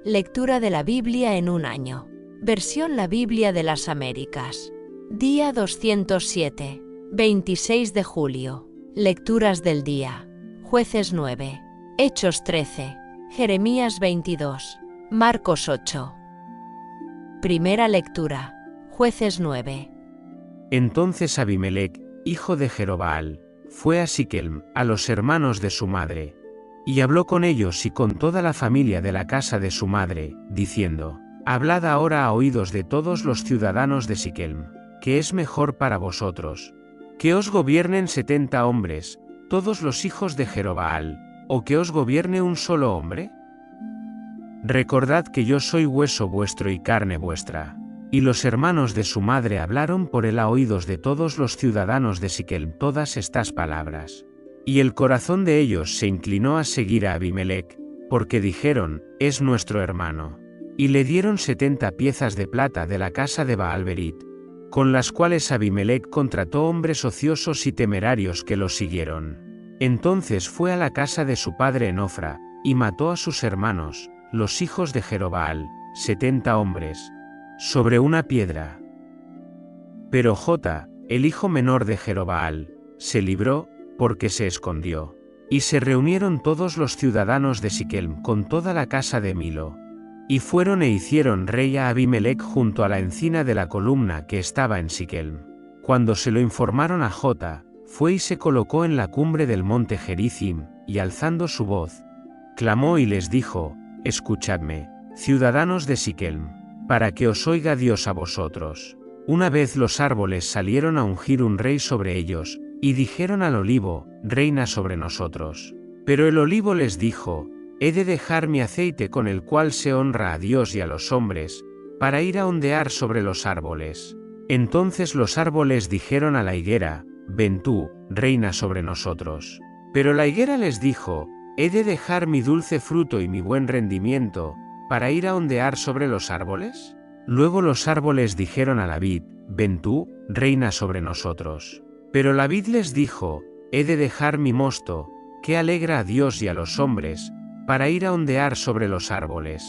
Lectura de la Biblia en un año. Versión La Biblia de las Américas. Día 207. 26 de julio. Lecturas del día. Jueces 9. Hechos 13. Jeremías 22. Marcos 8. Primera lectura. Jueces 9. Entonces Abimelec, hijo de Jerobbaal, fue a Siquem, a los hermanos de su madre, y habló con ellos y con toda la familia de la casa de su madre, diciendo: Hablad ahora a oídos de todos los ciudadanos de Siquem, que es mejor para vosotros que os gobiernen 70 hombres, todos los hijos de Jerobbaal, o que os gobierne un solo hombre. Recordad que yo soy hueso vuestro y carne vuestra. Y los hermanos de su madre hablaron por él a oídos de todos los ciudadanos de Siquem todas estas palabras. Y el corazón de ellos se inclinó a seguir a Abimelec, porque dijeron: es nuestro hermano. Y le dieron 70 piezas de plata de la casa de Baal-Berit, con las cuales Abimelec contrató hombres ociosos y temerarios que los siguieron. Entonces fue a la casa de su padre en Ofra, y mató a sus hermanos, los hijos de Jerobbaal, 70 hombres, sobre una piedra. Pero Jota, el hijo menor de Jerobbaal, se libró, porque se escondió. Y se reunieron todos los ciudadanos de Siquem con toda la casa de Milo. Y fueron e hicieron rey a Abimelec junto a la encina de la columna que estaba en Siquem. Cuando se lo informaron a Jota, fue y se colocó en la cumbre del monte Gerizim, y alzando su voz, clamó y les dijo: Escuchadme, ciudadanos de Siquem, para que os oiga Dios a vosotros. Una vez los árboles salieron a ungir un rey sobre ellos, y dijeron al olivo: reina sobre nosotros. Pero el olivo les dijo: he de dejar mi aceite con el cual se honra a Dios y a los hombres, para ir a ondear sobre los árboles. Entonces los árboles dijeron a la higuera: ven tú, reina sobre nosotros. Pero la higuera les dijo: he de dejar mi dulce fruto y mi buen rendimiento, ¿para ir a ondear sobre los árboles? Luego los árboles dijeron a la vid: ven tú, reina sobre nosotros. Pero la vid les dijo: he de dejar mi mosto, que alegra a Dios y a los hombres, para ir a ondear sobre los árboles.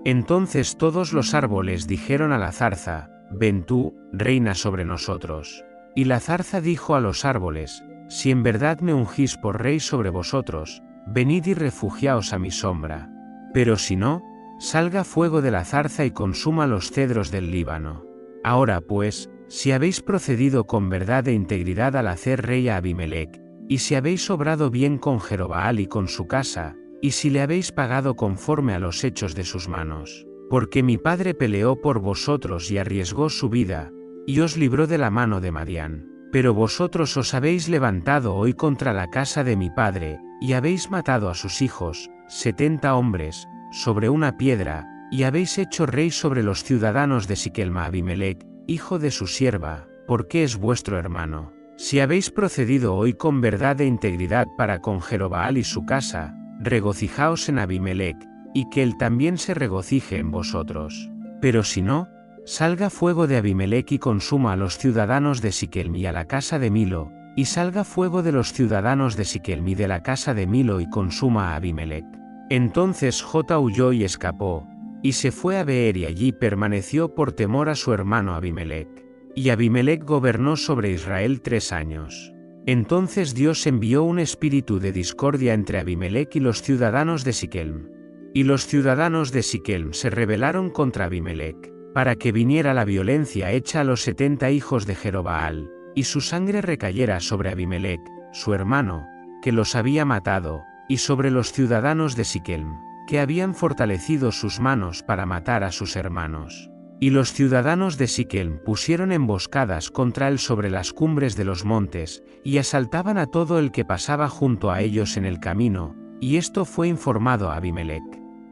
Entonces todos los árboles dijeron a la zarza: ven tú, reina sobre nosotros. Y la zarza dijo a los árboles: si en verdad me ungís por rey sobre vosotros, venid y refugiaos a mi sombra. Pero si no, salga fuego de la zarza y consuma los cedros del Líbano. Ahora pues, si habéis procedido con verdad e integridad al hacer rey a Abimelec, y si habéis obrado bien con Jerobbaal y con su casa, y si le habéis pagado conforme a los hechos de sus manos, porque mi padre peleó por vosotros y arriesgó su vida, y os libró de la mano de Madián. Pero vosotros os habéis levantado hoy contra la casa de mi padre, y habéis matado a sus hijos, 70 hombres, sobre una piedra, y habéis hecho rey sobre los ciudadanos de Siquem a Abimelec, hijo de su sierva, porque es vuestro hermano. Si habéis procedido hoy con verdad e integridad para con Jerobbaal y su casa, regocijaos en Abimelec, y que él también se regocije en vosotros. Pero si no, salga fuego de Abimelec y consuma a los ciudadanos de Siquem y a la casa de Milo, y salga fuego de los ciudadanos de Siquem y de la casa de Milo y consuma a Abimelec. Entonces Jota huyó y escapó, y se fue a Beer y allí permaneció por temor a su hermano Abimelec. Y Abimelec gobernó sobre Israel 3 años. Entonces Dios envió un espíritu de discordia entre Abimelec y los ciudadanos de Siquem. Y los ciudadanos de Siquem se rebelaron contra Abimelec, para que viniera la violencia hecha a los 70 hijos de Jerobbaal, y su sangre recayera sobre Abimelec, su hermano, que los había matado, y sobre los ciudadanos de Siquem, que habían fortalecido sus manos para matar a sus hermanos. Y los ciudadanos de Siquem pusieron emboscadas contra él sobre las cumbres de los montes, y asaltaban a todo el que pasaba junto a ellos en el camino, y esto fue informado a Abimelec.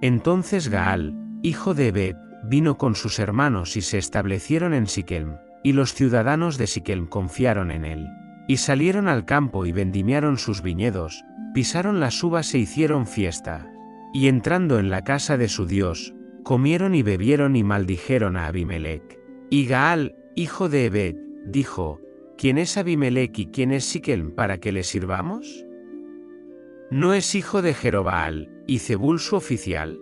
Entonces Gaal, hijo de Ebed, vino con sus hermanos y se establecieron en Siquem, y los ciudadanos de Siquem confiaron en él. Y salieron al campo y vendimiaron sus viñedos, pisaron las uvas e hicieron fiesta. Y entrando en la casa de su Dios, comieron y bebieron y maldijeron a Abimelec. Y Gaal, hijo de Ebed, dijo: ¿quién es Abimelec y quién es Siquem para que le sirvamos? ¿No es hijo de Jerobbaal, y Zebul su oficial?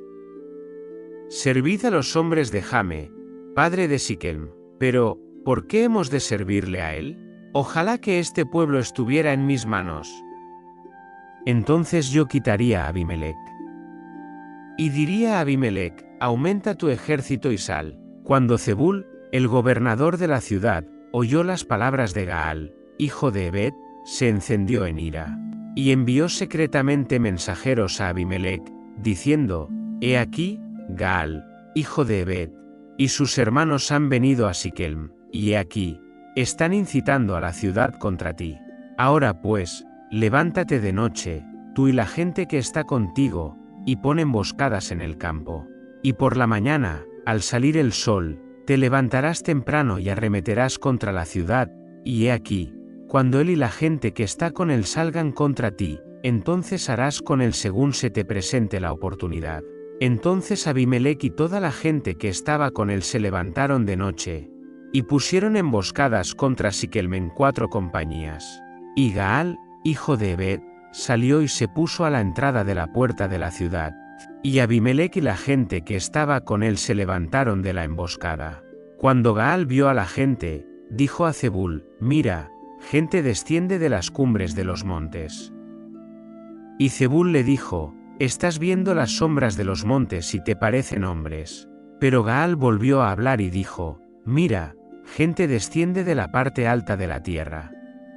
servid a los hombres de Jame, padre de Siquem. Pero, ¿por qué hemos de servirle a él? Ojalá que este pueblo estuviera en mis manos. Entonces yo quitaría a Abimelec. Y diría a Abimelec, aumenta tu ejército y sal. Cuando Zebul, el gobernador de la ciudad, oyó las palabras de Gaal, hijo de Ebed, se encendió en ira. Y envió secretamente mensajeros a Abimelec, diciendo, he aquí, Gaal, hijo de Ebed, y sus hermanos han venido a Siquem, y he aquí, están incitando a la ciudad contra ti. Ahora pues, levántate de noche, tú y la gente que está contigo, y pon emboscadas en el campo. Y por la mañana, al salir el sol, te levantarás temprano y arremeterás contra la ciudad, y he aquí, cuando él y la gente que está con él salgan contra ti, entonces harás con él según se te presente la oportunidad. Entonces Abimelec y toda la gente que estaba con él se levantaron de noche, y pusieron emboscadas contra Siquem en 4 compañías. Y Gaal, hijo de Ebed, salió y se puso a la entrada de la puerta de la ciudad. Y Abimelec y la gente que estaba con él se levantaron de la emboscada. Cuando Gaal vio a la gente, dijo a Zebul, mira, gente desciende de las cumbres de los montes. Y Zebul le dijo, estás viendo las sombras de los montes y te parecen hombres. Pero Gaal volvió a hablar y dijo, mira, gente desciende de la parte alta de la tierra.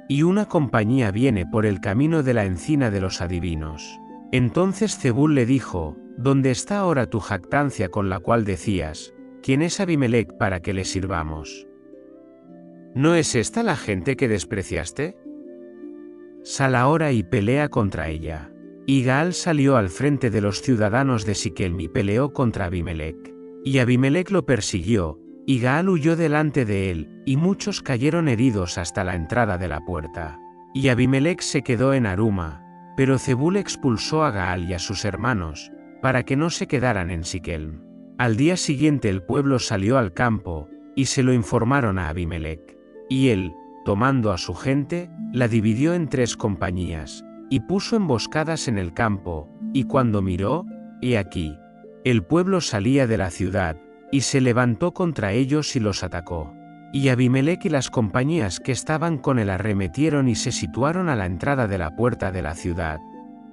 Y una compañía viene por el camino de la encina de los adivinos. Entonces Zebul le dijo, ¿dónde está ahora tu jactancia con la cual decías, ¿quién es Abimelec para que le sirvamos? ¿No es esta la gente que despreciaste? Sal ahora y pelea contra ella. Y Gaal salió al frente de los ciudadanos de Siquem y peleó contra Abimelec. Y Abimelec lo persiguió, y Gaal huyó delante de él, y muchos cayeron heridos hasta la entrada de la puerta. Y Abimelec se quedó en Aruma, pero Zebul expulsó a Gaal y a sus hermanos, para que no se quedaran en Siquem. Al día siguiente el pueblo salió al campo, y se lo informaron a Abimelec. Y él, tomando a su gente, la dividió en 3 compañías, y puso emboscadas en el campo, y cuando miró, he aquí, el pueblo salía de la ciudad, y se levantó contra ellos y los atacó. Y Abimelec y las compañías que estaban con él arremetieron y se situaron a la entrada de la puerta de la ciudad,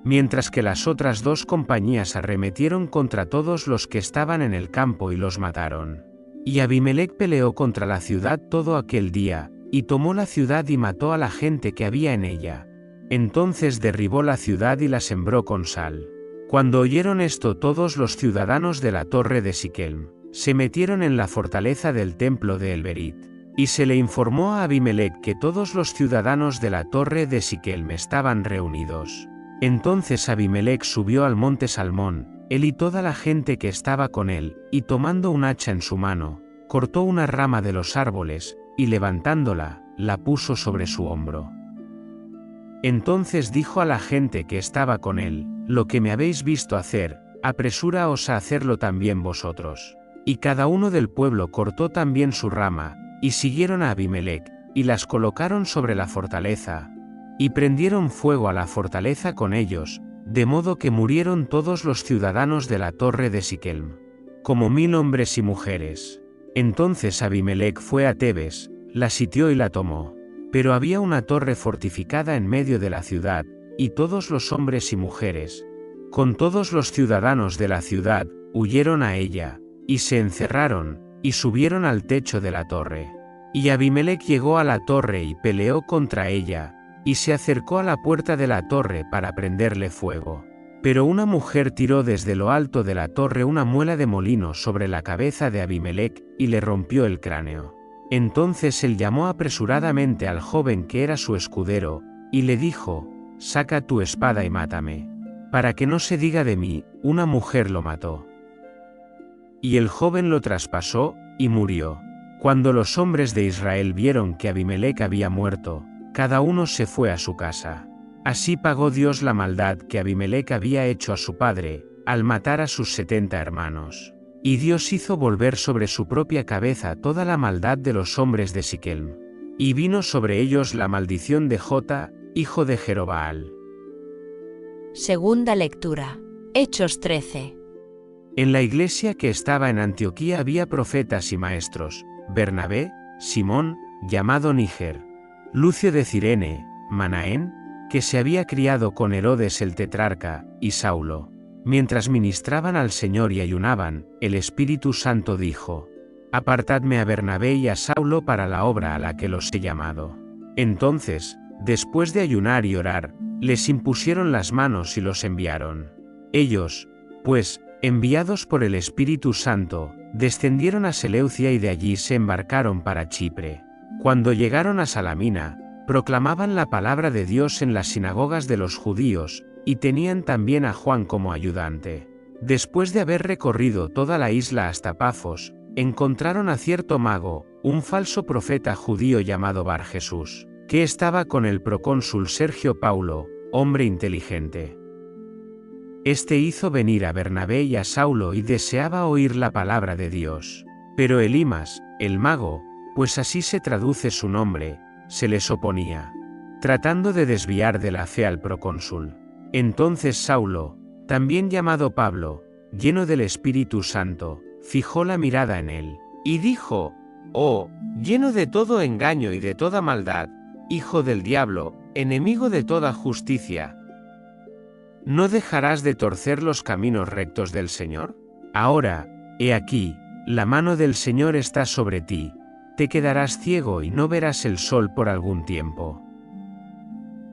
mientras que las otras 2 compañías arremetieron contra todos los que estaban en el campo y los mataron. Y Abimelec peleó contra la ciudad todo aquel día, y tomó la ciudad y mató a la gente que había en ella. Entonces derribó la ciudad y la sembró con sal. Cuando oyeron esto todos los ciudadanos de la torre de Siquem, se metieron en la fortaleza del templo de El-Berit. Y se le informó a Abimelec que todos los ciudadanos de la torre de Siquem estaban reunidos. Entonces Abimelec subió al monte Salmón, él y toda la gente que estaba con él, y tomando un hacha en su mano, cortó una rama de los árboles, y levantándola, la puso sobre su hombro. Entonces dijo a la gente que estaba con él, lo que me habéis visto hacer, apresúraos a hacerlo también vosotros. Y cada uno del pueblo cortó también su rama, y siguieron a Abimelec, y las colocaron sobre la fortaleza, y prendieron fuego a la fortaleza con ellos, de modo que murieron todos los ciudadanos de la torre de Siquem, como 1000 hombres y mujeres. Entonces Abimelec fue a Tebes, la sitió y la tomó. Pero había una torre fortificada en medio de la ciudad, y todos los hombres y mujeres, con todos los ciudadanos de la ciudad, huyeron a ella, y se encerraron, y subieron al techo de la torre. Y Abimelec llegó a la torre y peleó contra ella, y se acercó a la puerta de la torre para prenderle fuego. Pero una mujer tiró desde lo alto de la torre una muela de molino sobre la cabeza de Abimelec, y le rompió el cráneo. Entonces él llamó apresuradamente al joven que era su escudero, y le dijo, saca tu espada y mátame, para que no se diga de mí, una mujer lo mató. Y el joven lo traspasó, y murió. Cuando los hombres de Israel vieron que Abimelec había muerto, cada uno se fue a su casa. Así pagó Dios la maldad que Abimelec había hecho a su padre, al matar a sus 70 hermanos. Y Dios hizo volver sobre su propia cabeza toda la maldad de los hombres de Siquem. Y vino sobre ellos la maldición de Jota, hijo de Jerobaal. Segunda lectura. Hechos 13. En la iglesia que estaba en Antioquía había profetas y maestros: Bernabé, Simón, llamado Níger, Lucio de Cirene, Manaén, que se había criado con Herodes el tetrarca, y Saulo. Mientras ministraban al Señor y ayunaban, el Espíritu Santo dijo: Apartadme a Bernabé y a Saulo para la obra a la que los he llamado. Entonces, después de ayunar y orar, les impusieron las manos y los enviaron. Ellos, pues, enviados por el Espíritu Santo, descendieron a Seleucia y de allí se embarcaron para Chipre. Cuando llegaron a Salamina, proclamaban la palabra de Dios en las sinagogas de los judíos, y tenían también a Juan como ayudante. Después de haber recorrido toda la isla hasta Pafos, encontraron a cierto mago, un falso profeta judío llamado Bar Jesús, que estaba con el procónsul Sergio Paulo, hombre inteligente. Este hizo venir a Bernabé y a Saulo y deseaba oír la palabra de Dios. Pero Elimas, el mago, pues así se traduce su nombre, se les oponía, tratando de desviar de la fe al procónsul. Entonces Saulo, también llamado Pablo, lleno del Espíritu Santo, fijó la mirada en él, y dijo: «Oh, lleno de todo engaño y de toda maldad, hijo del diablo, enemigo de toda justicia, ¿no dejarás de torcer los caminos rectos del Señor? Ahora, he aquí, la mano del Señor está sobre ti, te quedarás ciego y no verás el sol por algún tiempo».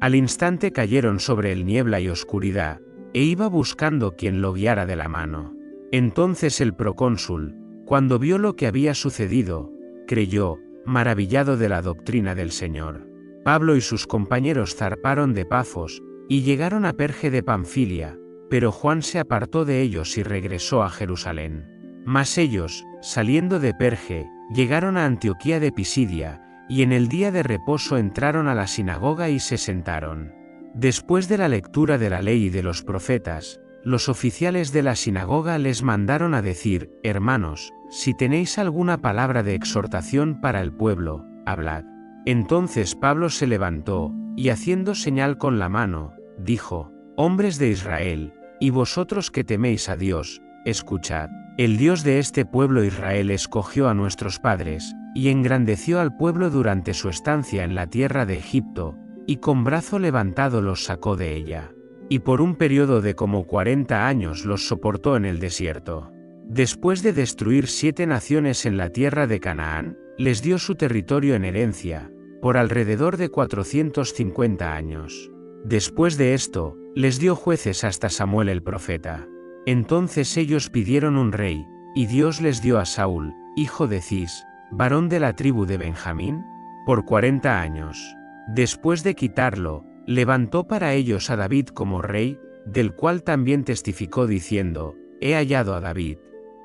Al instante cayeron sobre él niebla y oscuridad, e iba buscando quien lo guiara de la mano. Entonces el procónsul, cuando vio lo que había sucedido, creyó, maravillado de la doctrina del Señor. Pablo y sus compañeros zarparon de Pafos, y llegaron a Perge de Panfilia, pero Juan se apartó de ellos y regresó a Jerusalén. Mas ellos, saliendo de Perge, llegaron a Antioquía de Pisidia, y en el día de reposo entraron a la sinagoga y se sentaron. Después de la lectura de la ley y de los profetas, los oficiales de la sinagoga les mandaron a decir: «Hermanos, si tenéis alguna palabra de exhortación para el pueblo, hablad». Entonces Pablo se levantó, y haciendo señal con la mano, dijo: «Hombres de Israel, y vosotros que teméis a Dios, escuchad. El Dios de este pueblo Israel escogió a nuestros padres, y engrandeció al pueblo durante su estancia en la tierra de Egipto, y con brazo levantado los sacó de ella. Y por un periodo de como 40 años los soportó en el desierto. Después de destruir 7 naciones en la tierra de Canaán, les dio su territorio en herencia, por alrededor de 450 años. Después de esto, les dio jueces hasta Samuel el profeta. Entonces ellos pidieron un rey, y Dios les dio a Saúl, hijo de Cis, varón de la tribu de Benjamín, por 40 años. Después de quitarlo, levantó para ellos a David como rey, del cual también testificó diciendo: «He hallado a David,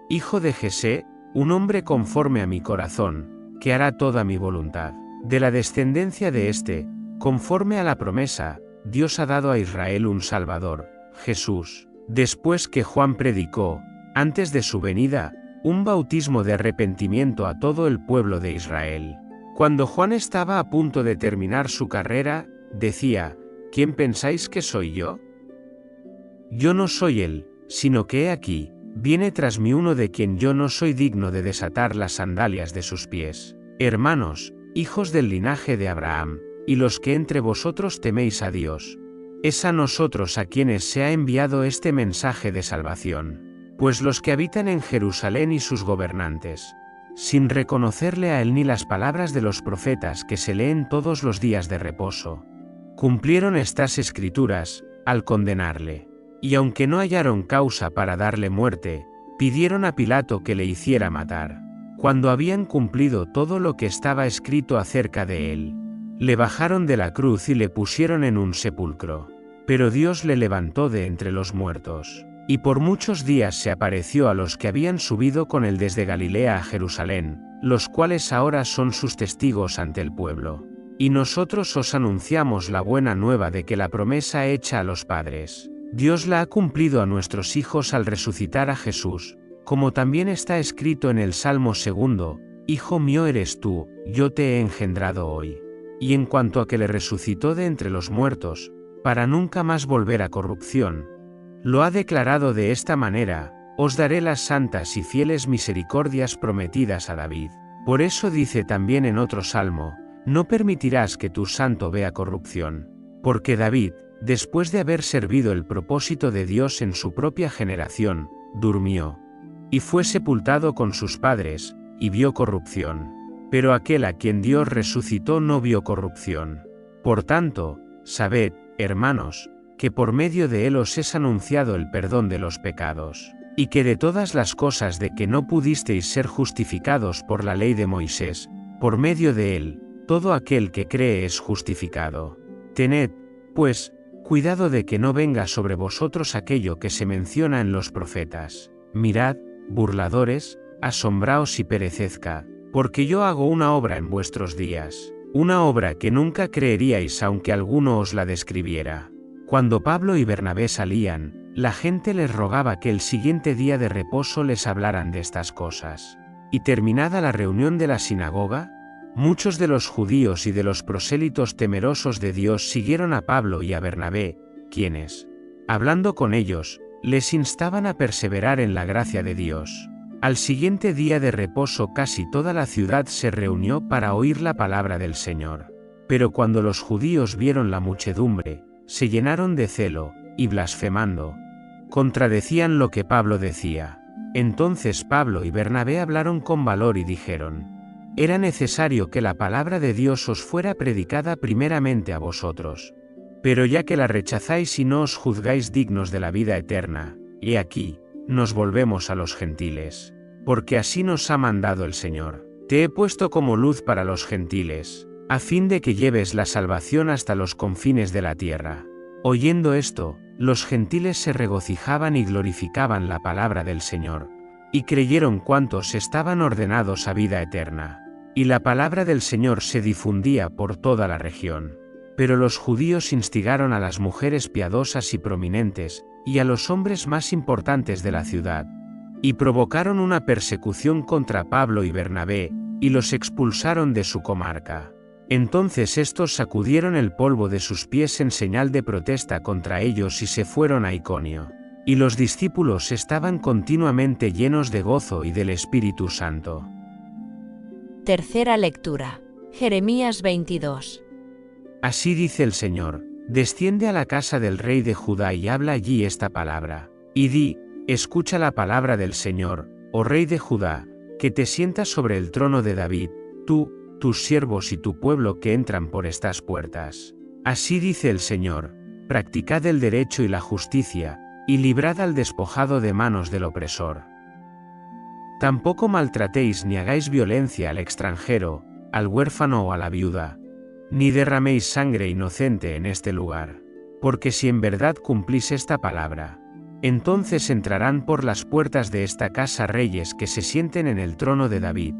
hijo de Jesé, un hombre conforme a mi corazón, que hará toda mi voluntad». De la descendencia de éste, conforme a la promesa, Dios ha dado a Israel un Salvador, Jesús. Después que Juan predicó, antes de su venida, un bautismo de arrepentimiento a todo el pueblo de Israel. Cuando Juan estaba a punto de terminar su carrera, decía: «¿Quién pensáis que soy yo? Yo no soy él, sino que he aquí, viene tras mí uno de quien yo no soy digno de desatar las sandalias de sus pies». Hermanos, hijos del linaje de Abraham, y los que entre vosotros teméis a Dios, es a nosotros a quienes se ha enviado este mensaje de salvación. Pues los que habitan en Jerusalén y sus gobernantes, sin reconocerle a él ni las palabras de los profetas que se leen todos los días de reposo, cumplieron estas escrituras, al condenarle. Y aunque no hallaron causa para darle muerte, pidieron a Pilato que le hiciera matar. Cuando habían cumplido todo lo que estaba escrito acerca de él, le bajaron de la cruz y le pusieron en un sepulcro. Pero Dios le levantó de entre los muertos, y por muchos días se apareció a los que habían subido con él desde Galilea a Jerusalén, los cuales ahora son sus testigos ante el pueblo. Y nosotros os anunciamos la buena nueva de que la promesa hecha a los padres, Dios la ha cumplido a nuestros hijos al resucitar a Jesús, como también está escrito en el Salmo 2: «Hijo mío eres tú, yo te he engendrado hoy». Y en cuanto a que le resucitó de entre los muertos, para nunca más volver a corrupción, lo ha declarado de esta manera: os daré las santas y fieles misericordias prometidas a David. Por eso dice también en otro salmo, no permitirás que tu santo vea corrupción. Porque David, después de haber servido el propósito de Dios en su propia generación, durmió. Y fue sepultado con sus padres, y vio corrupción. Pero aquel a quien Dios resucitó no vio corrupción. Por tanto, sabed, hermanos, que por medio de él os es anunciado el perdón de los pecados, y que de todas las cosas de que no pudisteis ser justificados por la ley de Moisés, por medio de él, todo aquel que cree es justificado. Tened, pues, cuidado de que no venga sobre vosotros aquello que se menciona en los profetas. Mirad, burladores, asombraos y perecezca, porque yo hago una obra en vuestros días, una obra que nunca creeríais aunque alguno os la describiera. Cuando Pablo y Bernabé salían, la gente les rogaba que el siguiente día de reposo les hablaran de estas cosas. Y terminada la reunión de la sinagoga, muchos de los judíos y de los prosélitos temerosos de Dios siguieron a Pablo y a Bernabé, quienes, hablando con ellos, les instaban a perseverar en la gracia de Dios. Al siguiente día de reposo casi toda la ciudad se reunió para oír la palabra del Señor. Pero cuando los judíos vieron la muchedumbre, se llenaron de celo, y blasfemando, contradecían lo que Pablo decía. Entonces Pablo y Bernabé hablaron con valor y dijeron, era necesario que la palabra de Dios os fuera predicada primeramente a vosotros. Pero ya que la rechazáis y no os juzgáis dignos de la vida eterna, he aquí, nos volvemos a los gentiles. Porque así nos ha mandado el Señor. Te he puesto como luz para los gentiles, a fin de que lleves la salvación hasta los confines de la tierra. Oyendo esto, los gentiles se regocijaban y glorificaban la palabra del Señor. Y creyeron cuantos estaban ordenados a vida eterna. Y la palabra del Señor se difundía por toda la región. Pero los judíos instigaron a las mujeres piadosas y prominentes, y a los hombres más importantes de la ciudad, y provocaron una persecución contra Pablo y Bernabé, y los expulsaron de su comarca. Entonces estos sacudieron el polvo de sus pies en señal de protesta contra ellos y se fueron a Iconio. Y los discípulos estaban continuamente llenos de gozo y del Espíritu Santo. Tercera lectura. Jeremías 22. Así dice el Señor, desciende a la casa del rey de Judá y habla allí esta palabra. Y di, escucha la palabra del Señor, oh rey de Judá, que te sientas sobre el trono de David, tú, tus siervos y tu pueblo que entran por estas puertas. Así dice el Señor, practicad el derecho y la justicia, y librad al despojado de manos del opresor. Tampoco maltratéis ni hagáis violencia al extranjero, al huérfano o a la viuda, ni derraméis sangre inocente en este lugar. Porque si en verdad cumplís esta palabra, entonces entrarán por las puertas de esta casa reyes que se sienten en el trono de David,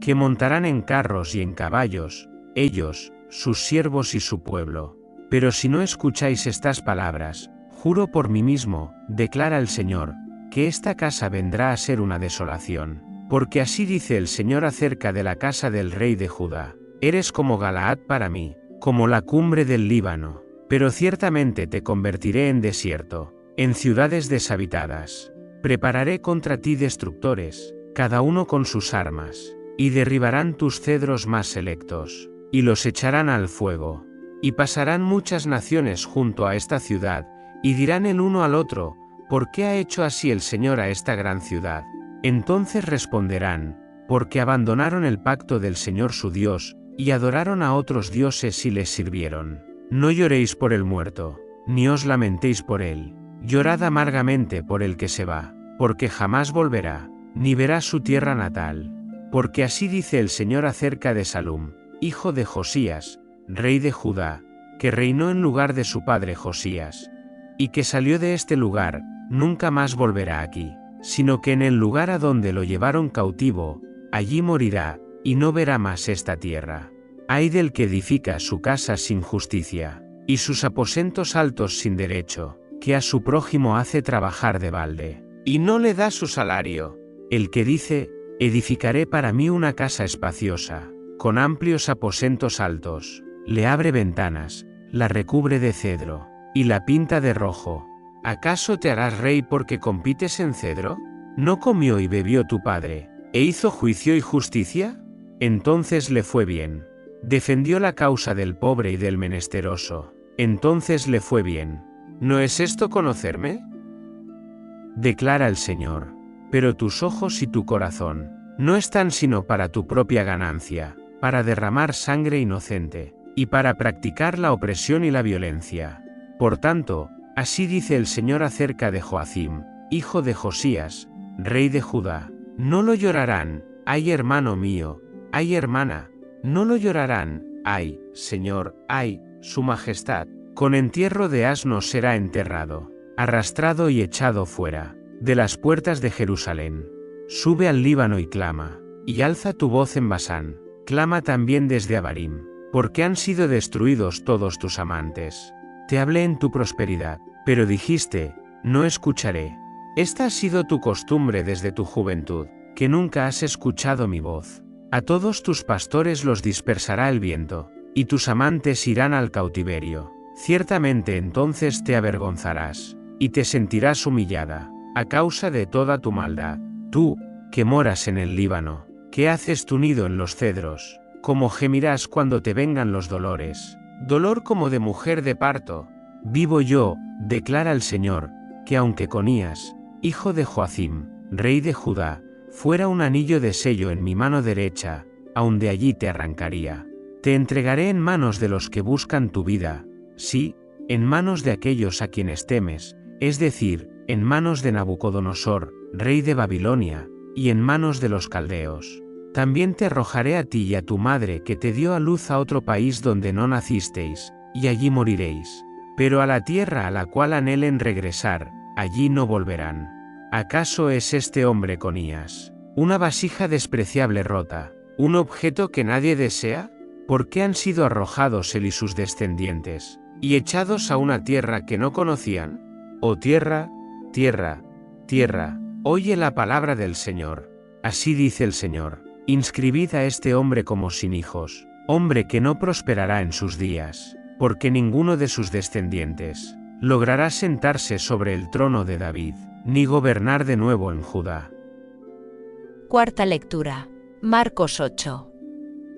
que montarán en carros y en caballos, ellos, sus siervos y su pueblo. Pero si no escucháis estas palabras, juro por mí mismo, declara el Señor, que esta casa vendrá a ser una desolación. Porque así dice el Señor acerca de la casa del rey de Judá. Eres como Galaad para mí, como la cumbre del Líbano, pero ciertamente te convertiré en desierto, en ciudades deshabitadas. Prepararé contra ti destructores, cada uno con sus armas, y derribarán tus cedros más selectos, y los echarán al fuego. Y pasarán muchas naciones junto a esta ciudad, y dirán el uno al otro, ¿por qué ha hecho así el Señor a esta gran ciudad? Entonces responderán, porque abandonaron el pacto del Señor su Dios, y adoraron a otros dioses y les sirvieron. No lloréis por el muerto, ni os lamentéis por él. Llorad amargamente por el que se va, porque jamás volverá, ni verá su tierra natal. Porque así dice el Señor acerca de Salum, hijo de Josías, rey de Judá, que reinó en lugar de su padre Josías, y que salió de este lugar, nunca más volverá aquí, sino que en el lugar a donde lo llevaron cautivo, allí morirá, y no verá más esta tierra. Ay del que edifica su casa sin justicia, y sus aposentos altos sin derecho, que a su prójimo hace trabajar de balde, y no le da su salario. El que dice, edificaré para mí una casa espaciosa, con amplios aposentos altos, le abre ventanas, la recubre de cedro, y la pinta de rojo. ¿Acaso te harás rey porque compites en cedro? ¿No comió y bebió tu padre, e hizo juicio y justicia? Entonces le fue bien. Defendió la causa del pobre y del menesteroso. Entonces le fue bien. ¿No es esto conocerme?, declara el Señor. Pero tus ojos y tu corazón no están sino para tu propia ganancia, para derramar sangre inocente, y para practicar la opresión y la violencia. Por tanto, así dice el Señor acerca de Joacim, hijo de Josías, rey de Judá: no lo llorarán, ay hermano mío, ay hermana, no lo llorarán, ay, Señor, ay, su majestad. Con entierro de asnos será enterrado, arrastrado y echado fuera de las puertas de Jerusalén. Sube al Líbano y clama, y alza tu voz en Basán, clama también desde Abarim, porque han sido destruidos todos tus amantes. Te hablé en tu prosperidad, pero dijiste, no escucharé. Esta ha sido tu costumbre desde tu juventud, que nunca has escuchado mi voz. A todos tus pastores los dispersará el viento, y tus amantes irán al cautiverio. Ciertamente entonces te avergonzarás, y te sentirás humillada, a causa de toda tu maldad. Tú, que moras en el Líbano, que haces tu nido en los cedros, como gemirás cuando te vengan los dolores, dolor como de mujer de parto. Vivo yo, declara el Señor, que aunque Conías, hijo de Joacim, rey de Judá, fuera un anillo de sello en mi mano derecha, aun de allí te arrancaría. Te entregaré en manos de los que buscan tu vida, sí, en manos de aquellos a quienes temes, es decir, en manos de Nabucodonosor, rey de Babilonia, y en manos de los caldeos. También te arrojaré a ti y a tu madre que te dio a luz a otro país donde no nacisteis, y allí moriréis. Pero a la tierra a la cual anhelen regresar, allí no volverán. ¿Acaso es este hombre Conías una vasija despreciable rota, un objeto que nadie desea? ¿Por qué han sido arrojados él y sus descendientes, y echados a una tierra que no conocían? Oh tierra, tierra, tierra, oye la palabra del Señor. Así dice el Señor: inscribid a este hombre como sin hijos, hombre que no prosperará en sus días, porque ninguno de sus descendientes logrará sentarse sobre el trono de David, ni gobernar de nuevo en Judá. Cuarta lectura. Marcos 8.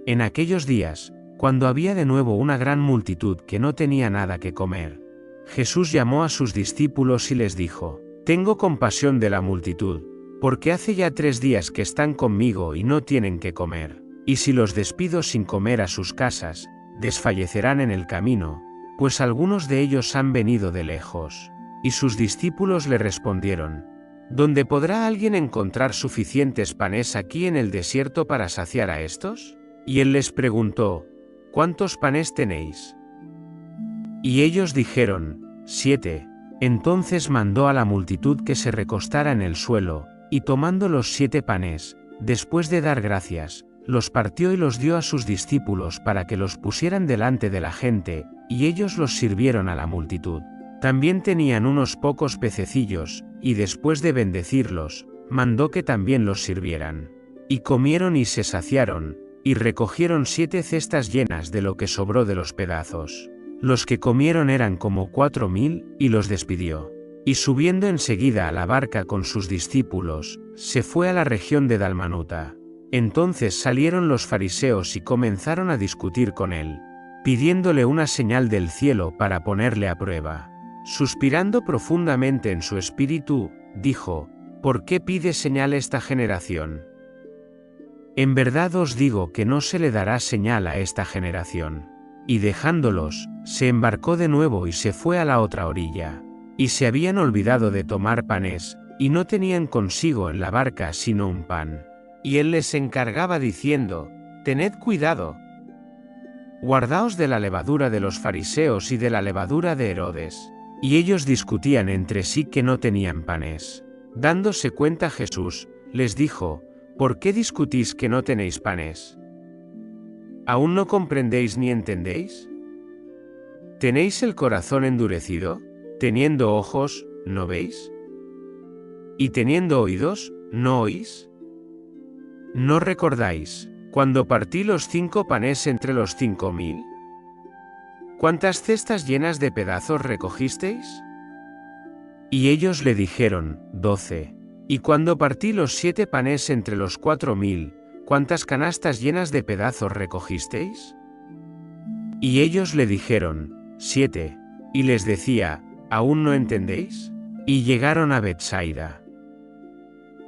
En aquellos días, cuando había de nuevo una gran multitud que no tenía nada que comer, Jesús llamó a sus discípulos y les dijo: tengo compasión de la multitud, porque hace ya 3 días que están conmigo y no tienen que comer, y si los despido sin comer a sus casas, desfallecerán en el camino, pues algunos de ellos han venido de lejos. Y sus discípulos le respondieron: ¿dónde podrá alguien encontrar suficientes panes aquí en el desierto para saciar a estos? Y él les preguntó: ¿cuántos panes tenéis? Y ellos dijeron: 7. Entonces mandó a la multitud que se recostara en el suelo, y tomando los 7 panes, después de dar gracias, los partió y los dio a sus discípulos para que los pusieran delante de la gente, y ellos los sirvieron a la multitud. También tenían unos pocos pececillos, y después de bendecirlos, mandó que también los sirvieran. Y comieron y se saciaron, y recogieron 7 cestas llenas de lo que sobró de los pedazos. Los que comieron eran como 4000, y los despidió. Y subiendo enseguida a la barca con sus discípulos, se fue a la región de Dalmanuta. Entonces salieron los fariseos y comenzaron a discutir con él, pidiéndole una señal del cielo para ponerle a prueba. Suspirando profundamente en su espíritu, dijo: ¿por qué pide señal esta generación? En verdad os digo que no se le dará señal a esta generación. Y dejándolos, se embarcó de nuevo y se fue a la otra orilla. Y se habían olvidado de tomar panes, y no tenían consigo en la barca sino un pan. Y él les encargaba diciendo: tened cuidado. Guardaos de la levadura de los fariseos y de la levadura de Herodes. Y ellos discutían entre sí que no tenían panes. Dándose cuenta Jesús, les dijo: ¿por qué discutís que no tenéis panes? ¿Aún no comprendéis ni entendéis? ¿Tenéis el corazón endurecido? Teniendo ojos, ¿no veis? ¿Y teniendo oídos, no oís? ¿No recordáis, cuando partí los 5 panes entre los 5000? ¿Cuántas cestas llenas de pedazos recogisteis? Y ellos le dijeron: 12. Y cuando partí los 7 panes entre los 4000, ¿cuántas canastas llenas de pedazos recogisteis? Y ellos le dijeron, 7. Y les decía, ¿aún no entendéis? Y llegaron a Betsaida.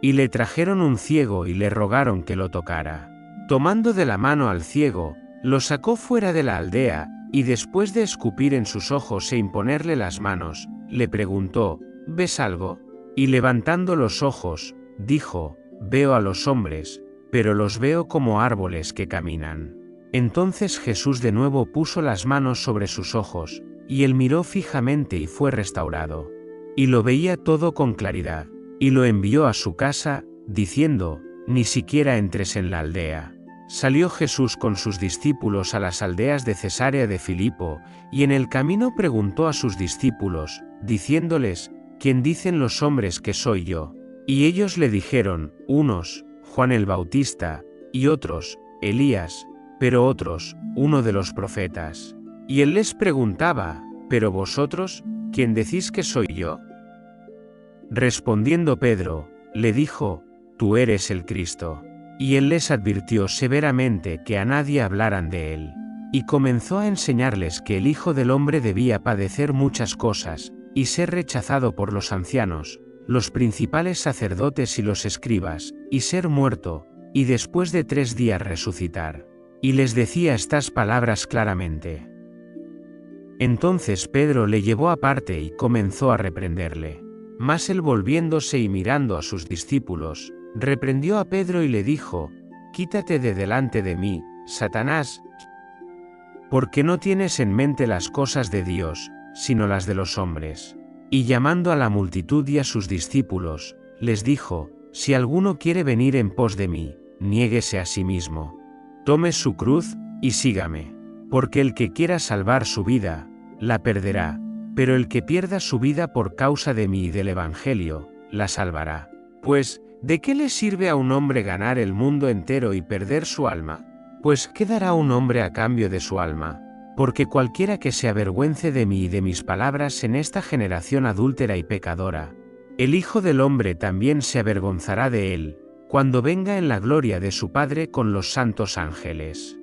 Y le trajeron un ciego y le rogaron que lo tocara. Tomando de la mano al ciego, lo sacó fuera de la aldea, y después de escupir en sus ojos e imponerle las manos, le preguntó, ¿ves algo? Y levantando los ojos, dijo, veo a los hombres, pero los veo como árboles que caminan. Entonces Jesús de nuevo puso las manos sobre sus ojos, y él miró fijamente y fue restaurado. Y lo veía todo con claridad, y lo envió a su casa, diciendo, ni siquiera entres en la aldea. Salió Jesús con sus discípulos a las aldeas de Cesarea de Filipo, y en el camino preguntó a sus discípulos, diciéndoles, ¿quién dicen los hombres que soy yo? Y ellos le dijeron, unos, Juan el Bautista, y otros, Elías, pero otros, uno de los profetas. Y él les preguntaba, ¿pero vosotros, quién decís que soy yo? Respondiendo Pedro, le dijo, tú eres el Cristo. Y él les advirtió severamente que a nadie hablaran de él. Y comenzó a enseñarles que el Hijo del Hombre debía padecer muchas cosas, y ser rechazado por los ancianos, los principales sacerdotes y los escribas, y ser muerto, y después de 3 días resucitar. Y les decía estas palabras claramente. Entonces Pedro le llevó aparte y comenzó a reprenderle. Mas él volviéndose y mirando a sus discípulos, reprendió a Pedro y le dijo, quítate de delante de mí, Satanás, porque no tienes en mente las cosas de Dios, sino las de los hombres. Y llamando a la multitud y a sus discípulos, les dijo, si alguno quiere venir en pos de mí, niéguese a sí mismo. Tome su cruz, y sígame. Porque el que quiera salvar su vida, la perderá, pero el que pierda su vida por causa de mí y del Evangelio, la salvará. Pues, ¿de qué le sirve a un hombre ganar el mundo entero y perder su alma? Pues, ¿qué dará un hombre a cambio de su alma? Porque cualquiera que se avergüence de mí y de mis palabras en esta generación adúltera y pecadora, el Hijo del Hombre también se avergonzará de él, cuando venga en la gloria de su Padre con los santos ángeles.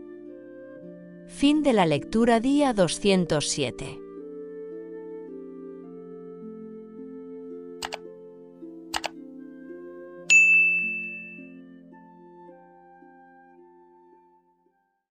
Fin de la lectura día 207.